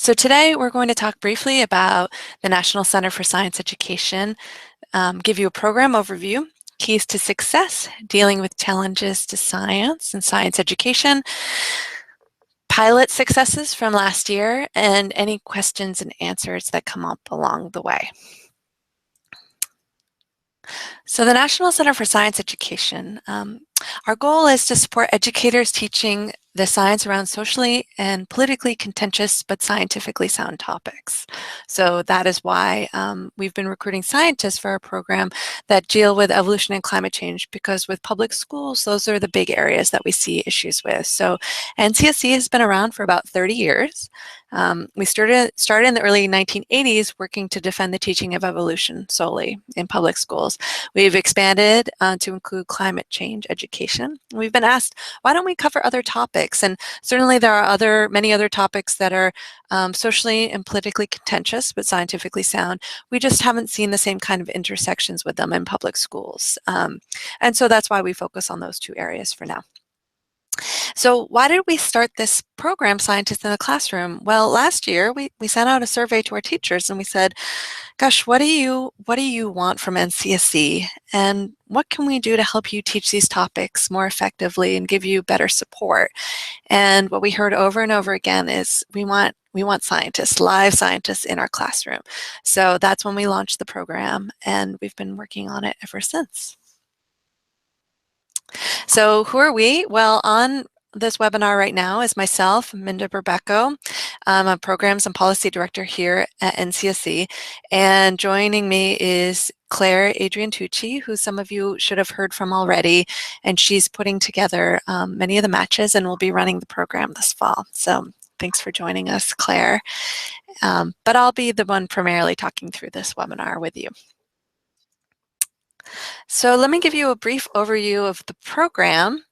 So today we're going to talk briefly about the National Center for Science Education, give you a program overview, keys to success, dealing with challenges to science and science education, pilot successes from last year, and any questions and answers that come up along the way. So the National Center for Science Education, our goal is to support educators teaching the science around socially and politically contentious but scientifically sound topics. So that is why we've been recruiting scientists for our program that deal with evolution and climate change, because with public schools, those are the big areas that we see issues with. So NCSC has been around for about 30 years. We started in the early 1980s working to defend the teaching of evolution solely in public schools. We've expanded to include climate change education. We've been asked, why don't we cover other topics? And certainly there are many other topics that are socially and politically contentious but scientifically sound. We just haven't seen the same kind of intersections with them in public schools. And so that's why we focus on those two areas for now. So why did we start this program, Scientists in the Classroom? Well, last year we sent out a survey to our teachers and we said, gosh, what do you want from NCSC? And what can we do to help you teach these topics more effectively and give you better support? And what we heard over and over again is we want scientists, live scientists in our classroom. So that's when we launched the program, and we've been working on it ever since. So who are we? Well, on this webinar right now is myself, Minda Berbecco. I'm a Programs and Policy Director here at NCSC, and joining me is Claire Adrian Tucci, who some of you should have heard from already, and she's putting together many of the matches and will be running the program this fall. So thanks for joining us, Claire. But I'll be the one primarily talking through this webinar with you. So let me give you a brief overview of the program.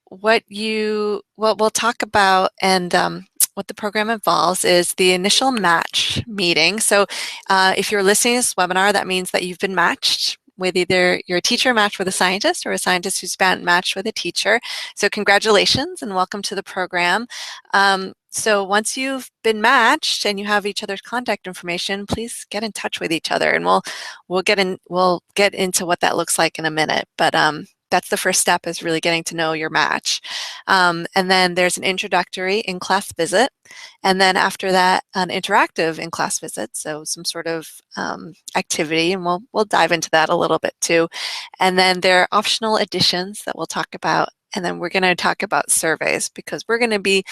What we'll talk about and what the program involves is the initial match meeting. So if you're listening to this webinar, that means that you've been matched with either your teacher matched with a scientist or a scientist who's been matched with a teacher. So congratulations and welcome to the program. So once you've been matched and you have each other's contact information, please get in touch with each other, and we'll get into what that looks like in a minute. But that's the first step, is really getting to know your match. And then there's an introductory in-class visit. And then after that, an interactive in-class visit, so some sort of activity, and we'll dive into that a little bit too. And then there are optional additions that we'll talk about. And then we're going to talk about surveys, because we're going to be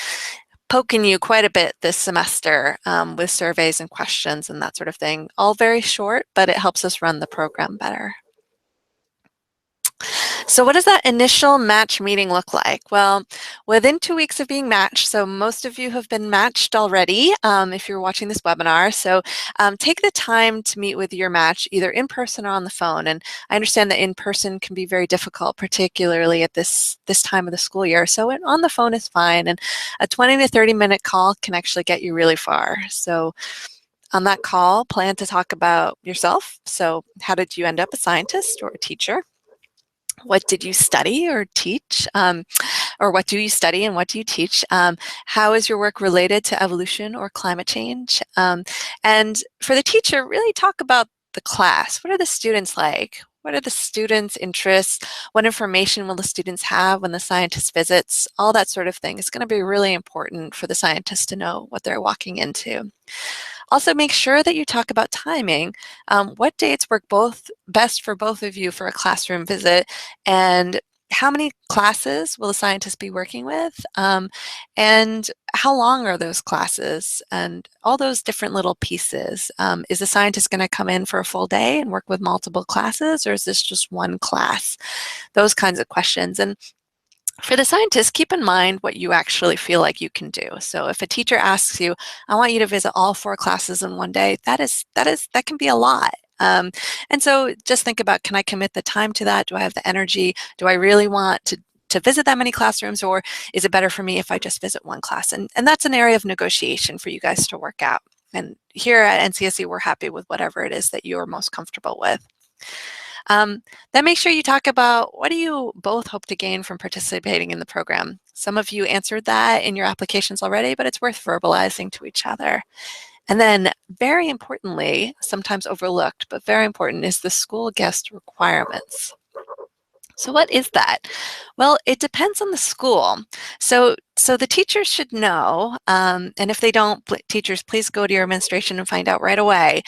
poking you quite a bit this semester with surveys and questions and that sort of thing. All very short, but it helps us run the program better. So what does that initial match meeting look like? Well, within 2 weeks of being matched, so most of you have been matched already if you're watching this webinar. So take the time to meet with your match either in person or on the phone. And I understand that in person can be very difficult, particularly at this time of the school year. So on the phone is fine. And a 20 to 30-minute call can actually get you really far. So on that call, plan to talk about yourself. So how did you end up a scientist or a teacher? What did you study or teach? Or what do you study and what do you teach? How is your work related to evolution or climate change? And for the teacher, really talk about the class. What are the students like? What are the students' interests? What information will the students have when the scientist visits? All that sort of thing is going to be really important for the scientist to know what they're walking into. Also, make sure that you talk about timing. What dates work best for both of you for a classroom visit, and how many classes will the scientist be working with, and how long are those classes, and all those different little pieces. Is the scientist going to come in for a full day and work with multiple classes, or is this just one class? Those kinds of questions. And for the scientists, keep in mind what you actually feel like you can do. So if a teacher asks you, I want you to visit all 4 classes in one day, that can be a lot. And so just think about, can I commit the time to that? Do I have the energy? Do I really want to visit that many classrooms, or is it better for me if I just visit one class? And that's an area of negotiation for you guys to work out. And here at NCSC, we're happy with whatever it is that you are most comfortable with. Then make sure you talk about what do you both hope to gain from participating in the program. Some of you answered that in your applications already, but it's worth verbalizing to each other. And then very importantly, sometimes overlooked, but very important, is the school guest requirements. So what is that? Well, it depends on the school. So the teachers should know, and if they don't, teachers, please go to your administration and find out right away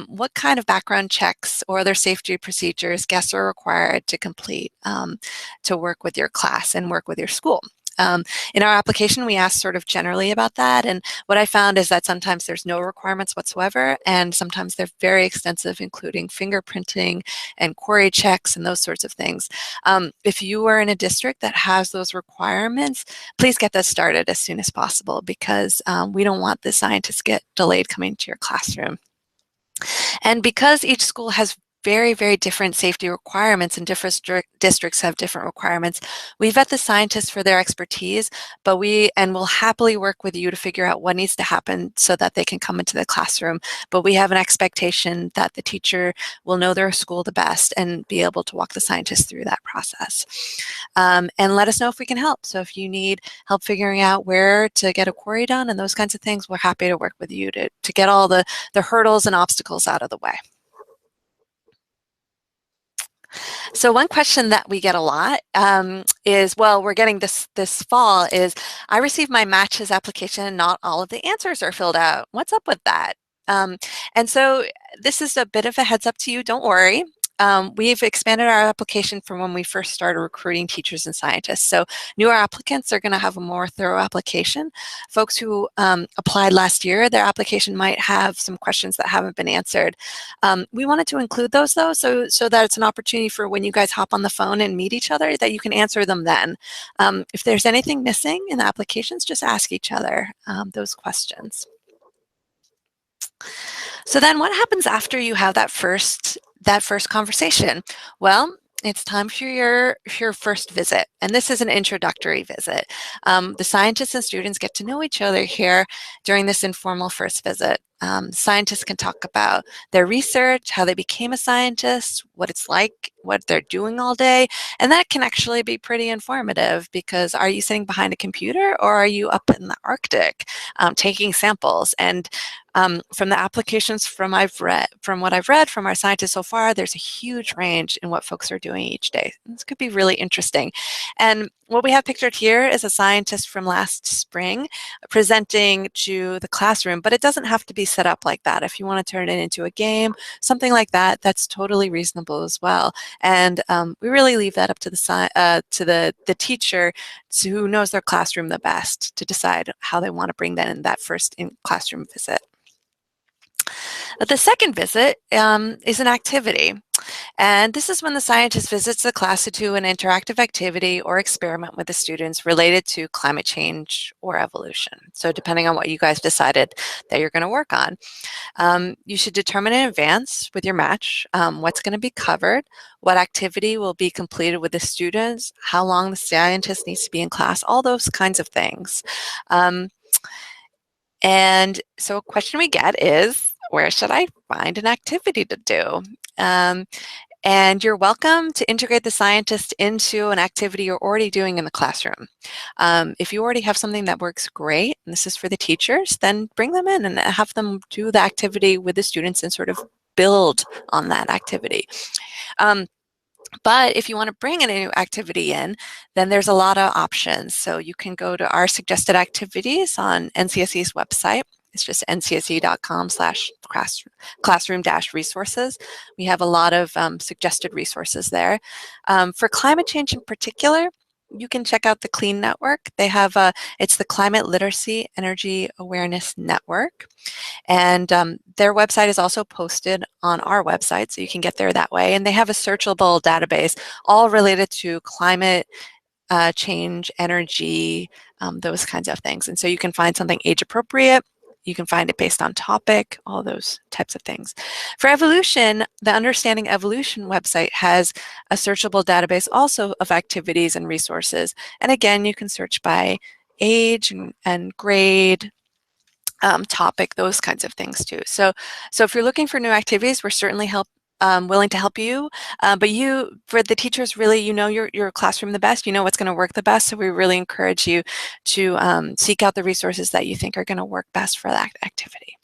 what kind of background checks or other safety procedures guests are required to complete to work with your class and work with your school. In our application, we asked sort of generally about that, and what I found is that sometimes there's no requirements whatsoever, and sometimes they're very extensive, including fingerprinting and query checks and those sorts of things. If you are in a district that has those requirements, please get that started as soon as possible, because we don't want the scientists get delayed coming to your classroom. And because each school has very, very different safety requirements and different districts have different requirements, we vet the scientists for their expertise, but we'll happily work with you to figure out what needs to happen so that they can come into the classroom. But we have an expectation that the teacher will know their school the best and be able to walk the scientists through that process. And let us know if we can help. So if you need help figuring out where to get a query done and those kinds of things, we're happy to work with you to get all the hurdles and obstacles out of the way. So one question that we get a lot is, well, we're getting this fall, is I received my matches application and not all of the answers are filled out. What's up with that? And so this is a bit of a heads up to you. Don't worry. We've expanded our application from when we first started recruiting teachers and scientists. So newer applicants are going to have a more thorough application. Folks who applied last year, their application might have some questions that haven't been answered. We wanted to include those though, so that it's an opportunity for when you guys hop on the phone and meet each other, that you can answer them then. If there's anything missing in the applications, just ask each other those questions. So then what happens after you have that first conversation? Well, it's time for your first visit, and this is an introductory visit. The scientists and students get to know each other here during this informal first visit. Scientists can talk about their research, how they became a scientist, what it's like, what they're doing all day, and that can actually be pretty informative, because are you sitting behind a computer or are you up in the Arctic taking samples? And from the applications from what I've read from our scientists so far, there's a huge range in what folks are doing each day. This could be really interesting. And what we have pictured here is a scientist from last spring presenting to the classroom, but it doesn't have to be set up like that. If you want to turn it into a game, something like that, that's totally reasonable as well. And we really leave that up to the teacher who knows their classroom the best to decide how they want to bring that in that first classroom visit. The second visit is an activity. And this is when the scientist visits the class to do an interactive activity or experiment with the students related to climate change or evolution. So depending on what you guys decided that you're going to work on. You should determine in advance with your match what's going to be covered, what activity will be completed with the students, how long the scientist needs to be in class, all those kinds of things. And so a question we get is, where should I find an activity to do? And you're welcome to integrate the scientist into an activity you're already doing in the classroom. If you already have something that works great, and this is for the teachers, then bring them in and have them do the activity with the students and sort of build on that activity. But if you want to bring a new activity in, then there's a lot of options. So you can go to our suggested activities on NCSE's website. It's just ncse.com/classroom-resources. We have a lot of suggested resources there. For climate change in particular, you can check out the CLEAN Network. They have it's the Climate Literacy Energy Awareness Network. And their website is also posted on our website, so you can get there that way. And they have a searchable database all related to climate change, energy, those kinds of things. And so you can find something age appropriate. You can find it based on topic, all those types of things. For evolution, the Understanding Evolution website has a searchable database also of activities and resources. And again, you can search by age and grade, topic, those kinds of things too. So if you're looking for new activities, we're certainly willing to help you, but for the teachers, really, you know your classroom the best, you know what's going to work the best, so we really encourage you to seek out the resources that you think are going to work best for that activity.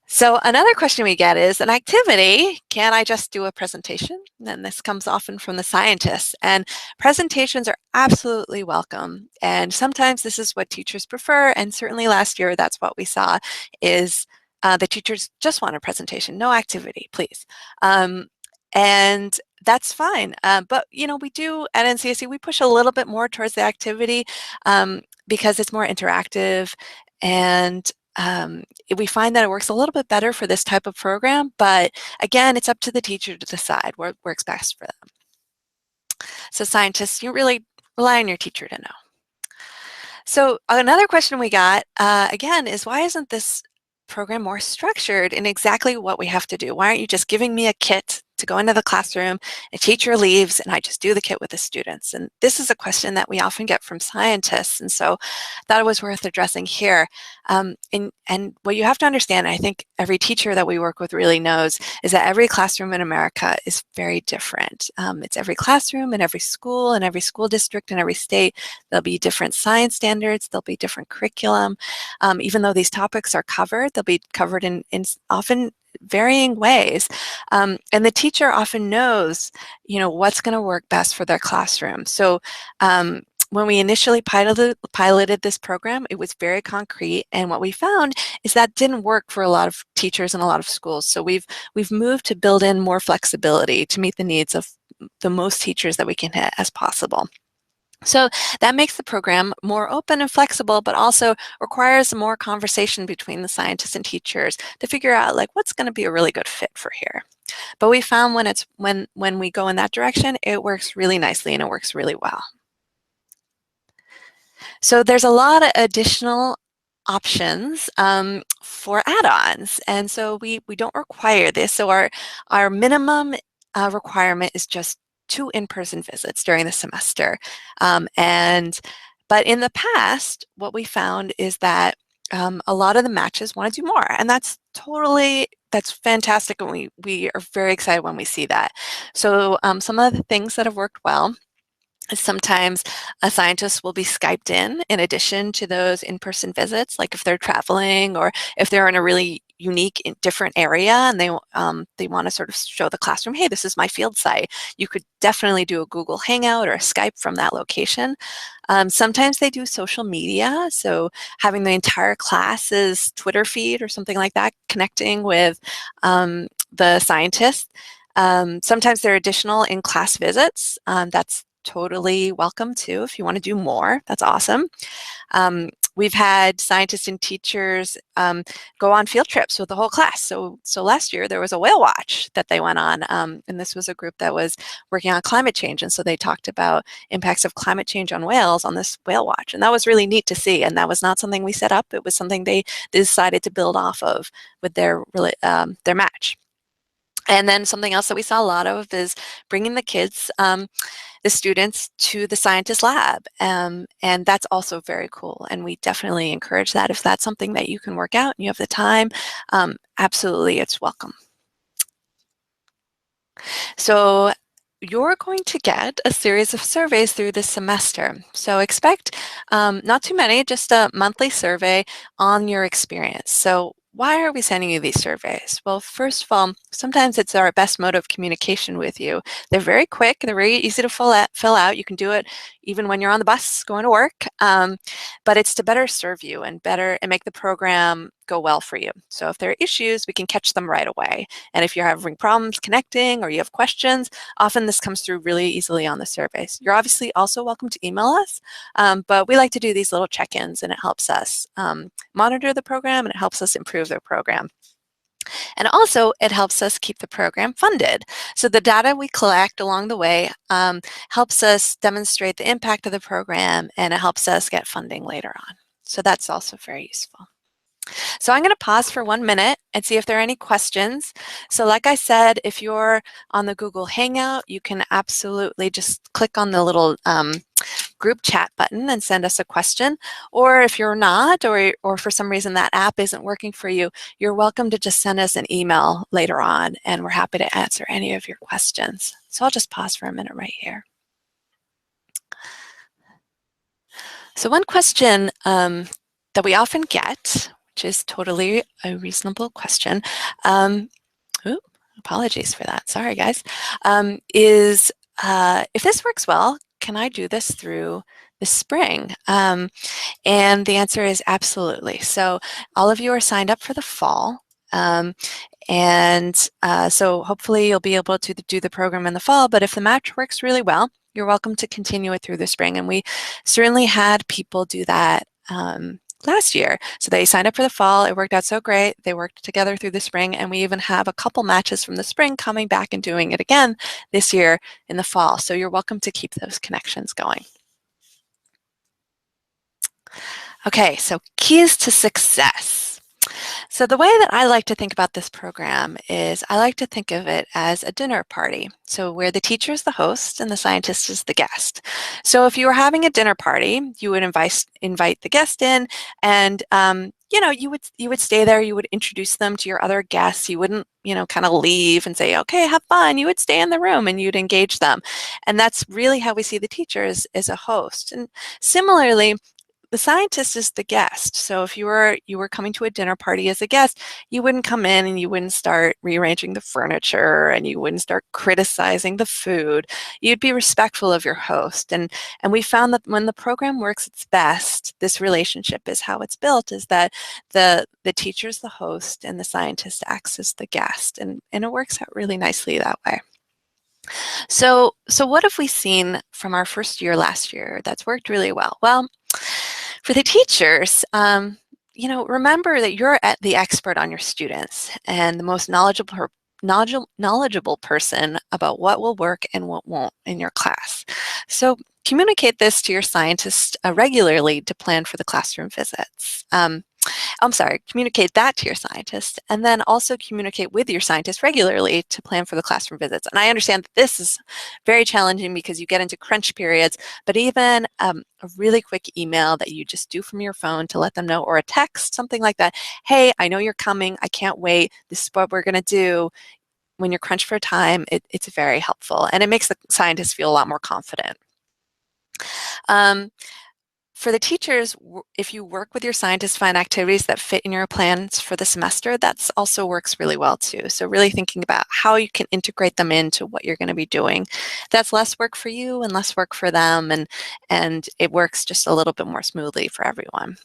So another question we get is, an activity, can I just do a presentation? And this comes often from the scientists, and presentations are absolutely welcome. And sometimes this is what teachers prefer, and certainly last year that's what we saw is the teachers just want a presentation, no activity, please. And that's fine. But, you know, we do at NCSE, we push a little bit more towards the activity because it's more interactive, and we find that it works a little bit better for this type of program, but again, it's up to the teacher to decide what works best for them. So scientists, you really rely on your teacher to know. So another question we got, again, is why isn't this program more structured in exactly what we have to do? Why aren't you just giving me a kit to go into the classroom, a teacher leaves, and I just do the kit with the students? And this is a question that we often get from scientists, and so I thought it was worth addressing here. And what you have to understand, I think every teacher that we work with really knows, is that every classroom in America is very different. It's every classroom and every school and every school district and every state. There'll be different science standards, there'll be different curriculum. Even though these topics are covered, they'll be covered in often varying ways. And the teacher often knows, you know, what's going to work best for their classroom. So when we initially piloted this program, it was very concrete, and what we found is that didn't work for a lot of teachers and a lot of schools. So we've moved to build in more flexibility to meet the needs of the most teachers that we can hit as possible. So that makes the program more open and flexible, but also requires more conversation between the scientists and teachers to figure out, like, what's going to be a really good fit for here. But we found when we go in that direction, it works really nicely and it works really well. So there's a lot of additional options for add-ons, and so we don't require this. So our minimum requirement is just 2 in-person visits during the semester. But in the past, what we found is that a lot of the matches want to do more, and that's fantastic, and we are very excited when we see that. So some of the things that have worked well, sometimes a scientist will be Skyped in addition to those in-person visits, like if they're traveling or if they're in a really unique, different area and they want to sort of show the classroom, hey, this is my field site. You could definitely do a Google Hangout or a Skype from that location. Sometimes they do social media, so having the entire class's Twitter feed or something like that connecting with the scientist. Sometimes there are additional in-class visits. That's totally welcome too if you want to do more. That's awesome. We've had scientists and teachers go on field trips with the whole class. So last year there was a whale watch that they went on, and this was a group that was working on climate change, and so they talked about impacts of climate change on whales on this whale watch, and that was really neat to see. And that was not something we set up; it was something they decided to build off of with their match. And then something else that we saw a lot of is bringing the kids, the students, to the scientist lab. And that's also very cool. And we definitely encourage that. If that's something that you can work out and you have the time, absolutely, it's welcome. So you're going to get a series of surveys through this semester. So expect not too many, just a monthly survey on your experience. So why are we sending you these surveys? Well, first of all, sometimes it's our best mode of communication with you. They're very quick, they're very easy to fill out. You can do it even when you're on the bus going to work, but it's to better serve you and make the program go well for you. So if there are issues, we can catch them right away. And if you're having problems connecting or you have questions, often this comes through really easily on the surveys. You're obviously also welcome to email us, but we like to do these little check-ins, and it helps us monitor the program, and it helps us improve the program. And also, it helps us keep the program funded. So the data we collect along the way helps us demonstrate the impact of the program, and it helps us get funding later on. So that's also very useful. So I'm going to pause for 1 minute and see if there are any questions. So like I said, if you're on the Google Hangout, you can absolutely just click on the little group chat button and send us a question. Or if you're not, or for some reason that app isn't working for you, you're welcome to just send us an email later on, and we're happy to answer any of your questions. So I'll just pause for a minute right here. So one question that we often get, which is totally a reasonable question, ooh, apologies for that, sorry guys, is if this works well, can I do this through the spring? And the answer is absolutely. So all of you are signed up for the fall. So hopefully you'll be able to do the program in the fall, but if the match works really well, you're welcome to continue it through the spring. And we certainly had people do that last year. So they signed up for the fall. It worked out so great. They worked together through the spring, and we even have a couple matches from the spring coming back and doing it again this year in the fall. So you're welcome to keep those connections going. Okay, so keys to success. So the way that I like to think about this program is I like to think of it as a dinner party. So where the teacher is the host and the scientist is the guest. So if you were having a dinner party, you would invite the guest in, and you would stay there. You would introduce them to your other guests. You wouldn't kind of leave and say, okay, have fun. You would stay in the room and you'd engage them. And that's really how we see the teacher as a host. And similarly, the scientist is the guest. So if you were coming to a dinner party as a guest, you wouldn't come in and you wouldn't start rearranging the furniture and you wouldn't start criticizing the food. You'd be respectful of your host. And we found that when the program works its best, this relationship is how it's built, is that the teacher's the host and the scientist acts as the guest. And it works out really nicely that way. So what have we seen from our first year last year that's worked really well? Well, for the teachers, remember that you're the expert on your students and the most knowledgeable person about what will work and what won't in your class. So communicate this to your scientist regularly to plan for the classroom visits. Communicate that to your scientist, and then also communicate with your scientist regularly to plan for the classroom visits. And I understand that this is very challenging because you get into crunch periods, but even a really quick email that you just do from your phone to let them know, or a text, something like that. Hey, I know you're coming. I can't wait. This is what we're going to do. When you're crunched for time, it's very helpful, and it makes the scientist feel a lot more confident. For the teachers, if you work with your scientists, find activities that fit in your plans for the semester, that also works really well too. So really thinking about how you can integrate them into what you're going to be doing. That's less work for you and less work for them, and it works just a little bit more smoothly for everyone.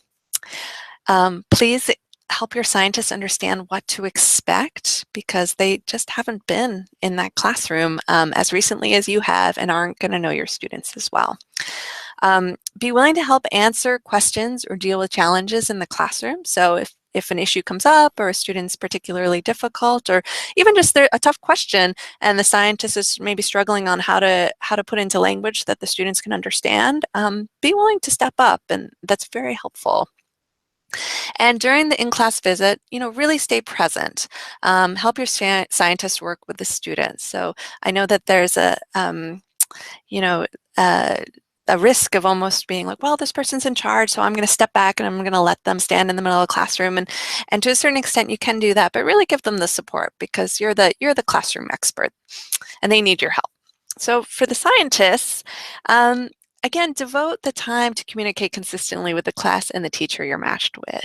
Please help your scientists understand what to expect, because they just haven't been in that classroom as recently as you have and aren't going to know your students as well. Be willing to help answer questions or deal with challenges in the classroom. So if an issue comes up or a student's particularly difficult, or even just a tough question and the scientist is maybe struggling on how to put into language that the students can understand, be willing to step up, and that's very helpful. And during the in-class visit, really stay present. Help your scientists work with the students. So I know that there's a risk of almost being like, well, this person's in charge, so I'm going to step back and I'm going to let them stand in the middle of the classroom. And to a certain extent, you can do that, but really give them the support, because you're the classroom expert, and they need your help. So for the scientists, again, devote the time to communicate consistently with the class and the teacher you're matched with.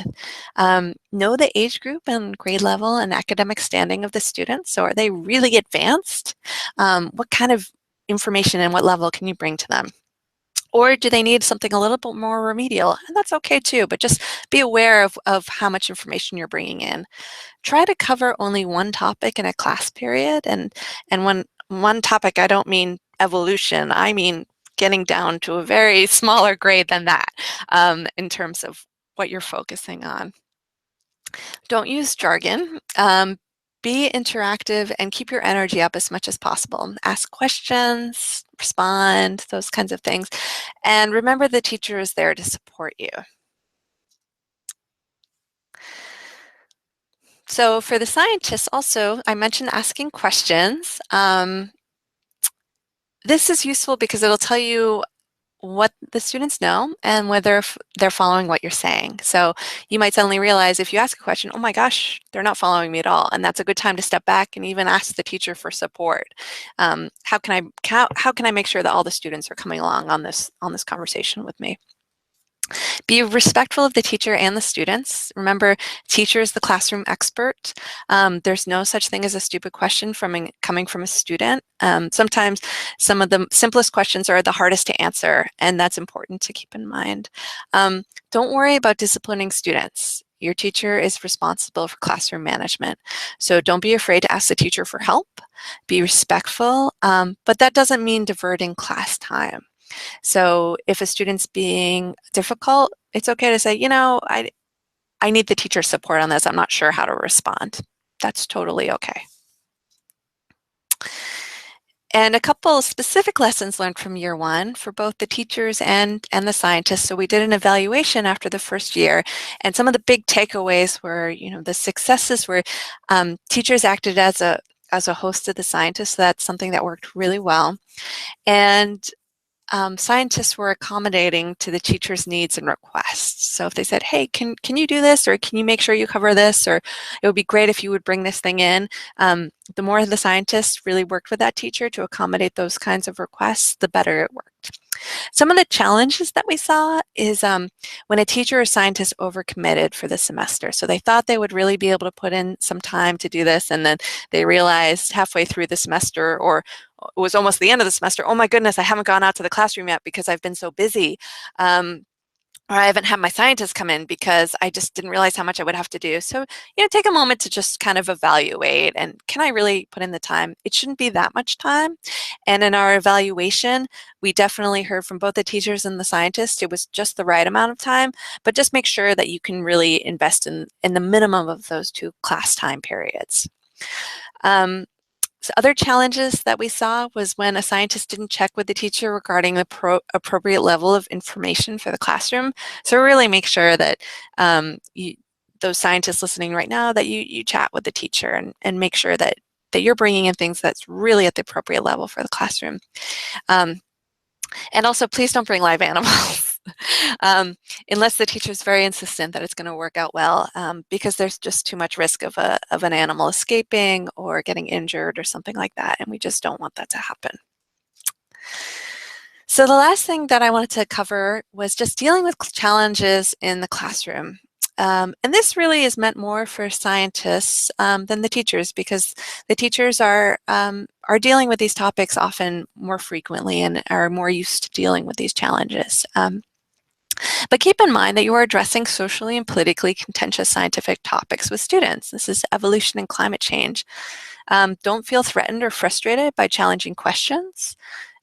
Know the age group and grade level and academic standing of the students. So are they really advanced? What kind of information and what level can you bring to them? Or do they need something a little bit more remedial? And that's okay too, but just be aware of how much information you're bringing in. Try to cover only one topic in a class period. And when one topic, I don't mean evolution, I mean getting down to a very smaller grade than that in terms of what you're focusing on. Don't use jargon. Be interactive and keep your energy up as much as possible. Ask questions, respond, those kinds of things. And remember, the teacher is there to support you. So for the scientists also, I mentioned asking questions. This is useful because it'll tell you what the students know and whether they're following what you're saying. So you might suddenly realize if you ask a question, oh my gosh, they're not following me at all. And that's a good time to step back and even ask the teacher for support. How can I make sure that all the students are coming along on this conversation with me? Be respectful of the teacher and the students. Remember, teacher is the classroom expert. There's no such thing as a stupid question coming from a student. Sometimes some of the simplest questions are the hardest to answer, and that's important to keep in mind. Don't worry about disciplining students. Your teacher is responsible for classroom management. So don't be afraid to ask the teacher for help. Be respectful, but that doesn't mean diverting class time. So if a student's being difficult, it's okay to say, I need the teacher's support on this. I'm not sure how to respond. That's totally okay. And a couple specific lessons learned from year one for both the teachers and the scientists. So we did an evaluation after the first year, and some of the big takeaways were, the successes were teachers acted as a host to the scientists. So that's something that worked really well. And scientists were accommodating to the teacher's needs and requests. So if they said, hey, can you do this, or can you make sure you cover this, or it would be great if you would bring this thing in, the more the scientists really worked with that teacher to accommodate those kinds of requests, the better it worked. Some of the challenges that we saw is when a teacher or scientist overcommitted for the semester. So they thought they would really be able to put in some time to do this, and then they realized halfway through the semester, or it was almost the end of the semester, oh my goodness, I haven't gone out to the classroom yet because I've been so busy. Or I haven't had my scientists come in because I just didn't realize how much I would have to do. So, take a moment to just kind of evaluate, and can I really put in the time? It shouldn't be that much time. And in our evaluation, we definitely heard from both the teachers and the scientists. It was just the right amount of time, but just make sure that you can really invest in the minimum of those 2 class time periods. So other challenges that we saw was when a scientist didn't check with the teacher regarding the appropriate level of information for the classroom. So really make sure that those scientists listening right now, that you chat with the teacher and make sure that you're bringing in things that's really at the appropriate level for the classroom. And also, please don't bring live animals. Unless the teacher is very insistent that it's going to work out well, because there's just too much risk of an animal escaping or getting injured or something like that, and we just don't want that to happen. So the last thing that I wanted to cover was just dealing with challenges in the classroom. And this really is meant more for scientists than the teachers, because the teachers are dealing with these topics often more frequently and are more used to dealing with these challenges. But keep in mind that you are addressing socially and politically contentious scientific topics with students. This is evolution and climate change. Don't feel threatened or frustrated by challenging questions.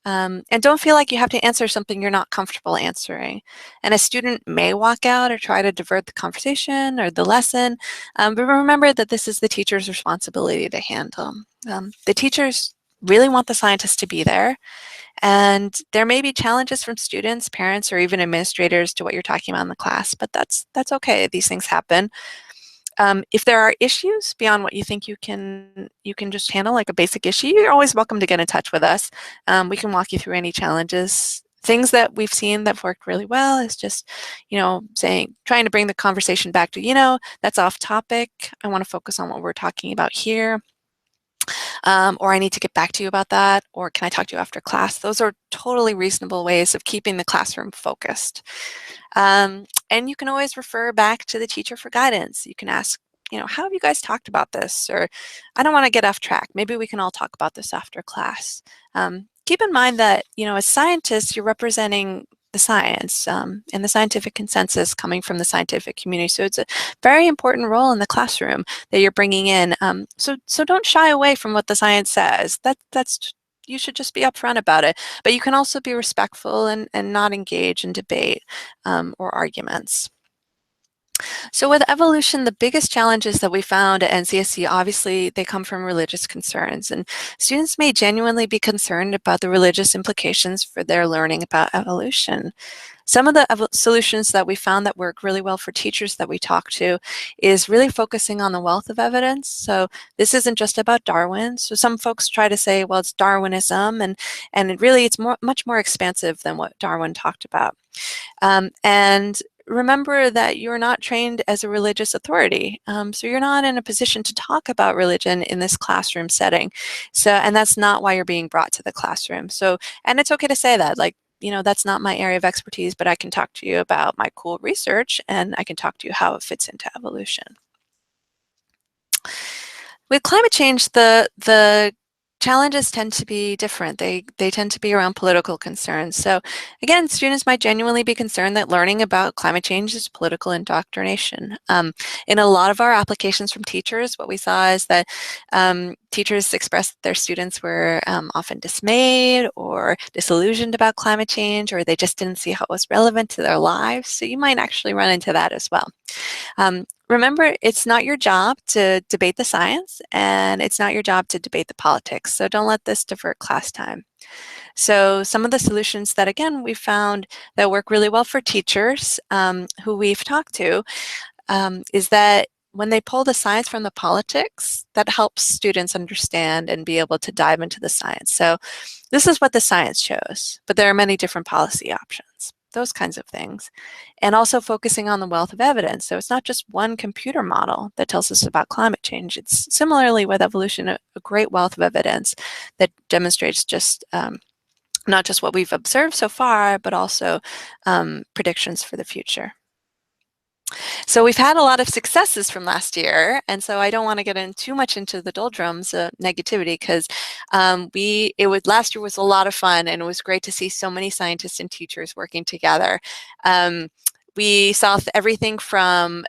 And don't feel like you have to answer something you're not comfortable answering. And a student may walk out or try to divert the conversation or the lesson, but remember that this is the teacher's responsibility to handle. The teachers really want the scientists to be there. And there may be challenges from students, parents, or even administrators to what you're talking about in the class, but that's okay. These things happen. If there are issues beyond what you think you can just handle, like a basic issue, you're always welcome to get in touch with us. We can walk you through any challenges. Things that we've seen that have worked really well is just, trying to bring the conversation back to, that's off topic. I want to focus on what we're talking about here. Or I need to get back to you about that, or can I talk to you after class? Those are totally reasonable ways of keeping the classroom focused. And you can always refer back to the teacher for guidance. You can ask, how have you guys talked about this? Or I don't want to get off track. Maybe we can all talk about this after class. Keep in mind that, as scientists, you're representing the science and the scientific consensus coming from the scientific community. So it's a very important role in the classroom that you're bringing in. So don't shy away from what the science says. You should just be upfront about it. But you can also be respectful and not engage in debate or arguments. So with evolution, the biggest challenges that we found at NCSC, obviously, they come from religious concerns, and students may genuinely be concerned about the religious implications for their learning about evolution. Some of the solutions that we found that work really well for teachers that we talk to is really focusing on the wealth of evidence. So this isn't just about Darwin. So some folks try to say, well, it's Darwinism, and really it's much more expansive than what Darwin talked about. And remember that you're not trained as a religious authority. So you're not in a position to talk about religion in this classroom setting. So, and that's not why you're being brought to the classroom. So, and it's okay to say that, like, that's not my area of expertise, but I can talk to you about my cool research and I can talk to you how it fits into evolution. With climate change, the challenges tend to be different. They tend to be around political concerns. So again, students might genuinely be concerned that learning about climate change is political indoctrination. In a lot of our applications from teachers, what we saw is that teachers expressed that their students were often dismayed or disillusioned about climate change, or they just didn't see how it was relevant to their lives. So you might actually run into that as well. Remember, it's not your job to debate the science, and it's not your job to debate the politics, so don't let this divert class time. So some of the solutions that, again, we found that work really well for teachers who we've talked to is that when they pull the science from the politics, that helps students understand and be able to dive into the science. So this is what the science shows, but there are many different policy options, those kinds of things. And also focusing on the wealth of evidence. So it's not just one computer model that tells us about climate change. It's similarly with evolution, a great wealth of evidence that demonstrates just not just what we've observed so far, but also predictions for the future. So we've had a lot of successes from last year, and so I don't want to get in too much into the doldrums of negativity because last year was a lot of fun, and it was great to see so many scientists and teachers working together. We saw everything from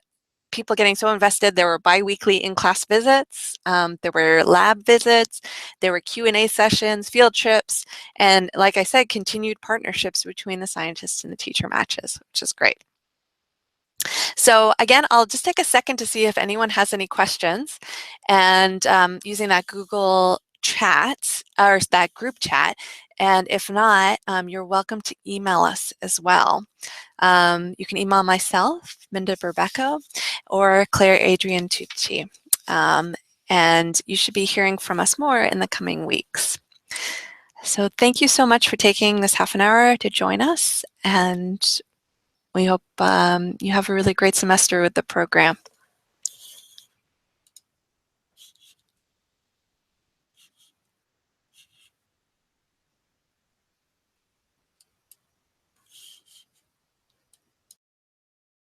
people getting so invested. There were biweekly in-class visits, there were lab visits, there were Q&A sessions, field trips, and like I said, continued partnerships between the scientists and the teacher matches, which is great. So again, I'll just take a second to see if anyone has any questions, and using that Google chat or that group chat, and if not, you're welcome to email us as well. You can email myself, Minda Berbecco, or Claire Adrian Tucci, and you should be hearing from us more in the coming weeks. So thank you so much for taking this half an hour to join us, and we hope you have a really great semester with the program.